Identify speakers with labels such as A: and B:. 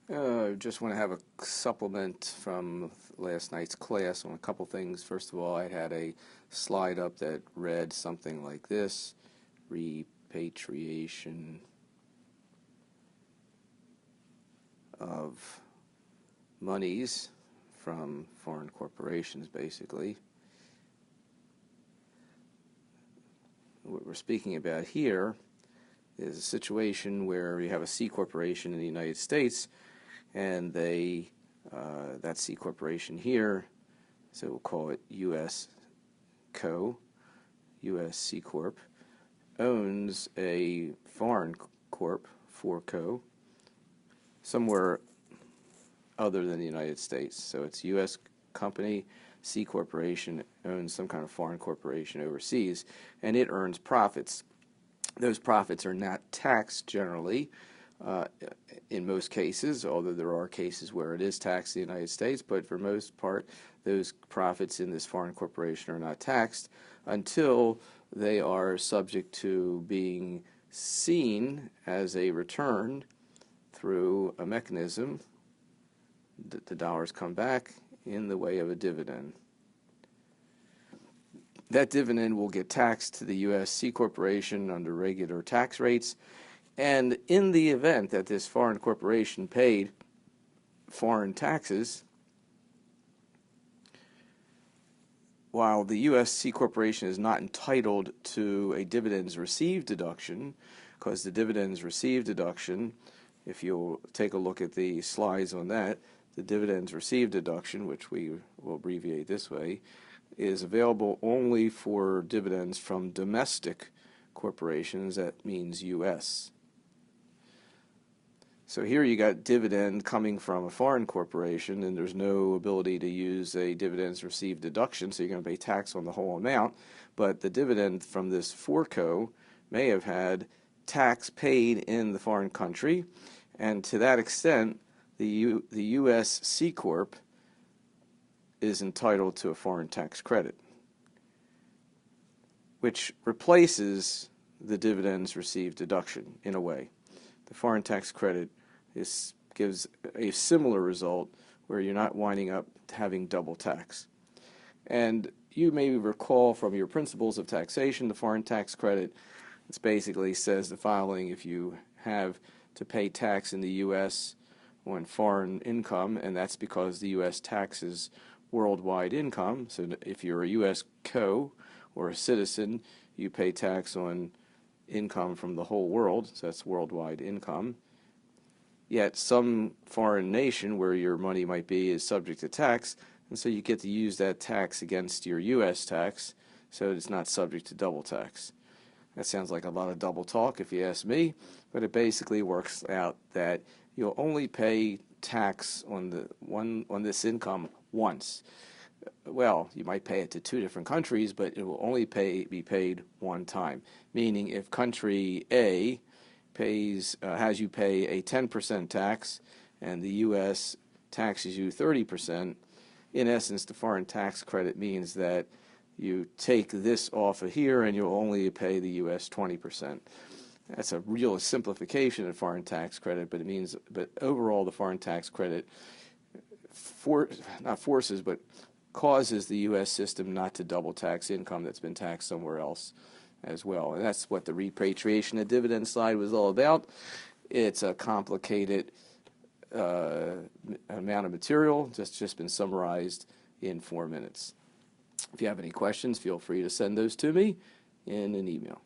A: Just want to have a supplement from last night's class on a couple things. First of all, I had a slide up that read something like this: repatriation of monies from foreign corporations, basically. What we're speaking about here is a situation where you have a C corporation in the United States, and that C corporation here, so we'll call it U.S. Co., U.S. C Corp, owns a foreign corp, 4Co, somewhere other than the United States. So it's U.S. company, C corporation owns some kind of foreign corporation overseas, and it earns profits. Those profits are not taxed generally in most cases, although there are cases where it is taxed in the United States, but for most part, those profits in this foreign corporation are not taxed until they are subject to being seen as a return through a mechanism that the dollars come back in the way of a dividend. That dividend will get taxed to the U.S. C corporation under regular tax rates, and in the event that this foreign corporation paid foreign taxes, while the U.S. C corporation is not entitled to a dividends received deduction, because the dividends received deduction, if you'll take a look at the slides on that, the dividends received deduction, which we will abbreviate this way, is available only for dividends from domestic corporations. That means U.S. So here you got dividend coming from a foreign corporation, and there's no ability to use a dividends received deduction, so you're going to pay tax on the whole amount. But the dividend from this 4Co may have had tax paid in the foreign country, and to that extent, the U.S. C Corp is entitled to a foreign tax credit, which replaces the dividends received deduction in a way. The foreign tax credit gives a similar result where you're not winding up having double tax. And you may recall from your principles of taxation, the foreign tax credit, it basically says the following: if you have to pay tax in the U.S. on foreign income, and that's because the U.S. taxes worldwide income, so if you're a U.S. co or a citizen, you pay tax on income from the whole world, so that's worldwide income. Yet some foreign nation where your money might be is subject to tax, and so you get to use that tax against your U.S. tax, so it's not subject to double tax. That sounds like a lot of double talk if you ask me, but it basically works out that you'll only pay tax on this income once. Well, you might pay it to two different countries, but it will only be paid one time. Meaning, if country A has you pay a 10% tax, and the U.S. taxes you 30%, in essence, the foreign tax credit means that you take this off of here, and you'll only pay the U.S. 20%. That's a real simplification of foreign tax credit, but overall, the foreign tax credit causes the U.S. system not to double tax income that's been taxed somewhere else as well. And that's what the repatriation of dividend slide was all about. It's a complicated amount of material, just been summarized in 4 minutes. If you have any questions, feel free to send those to me in an email.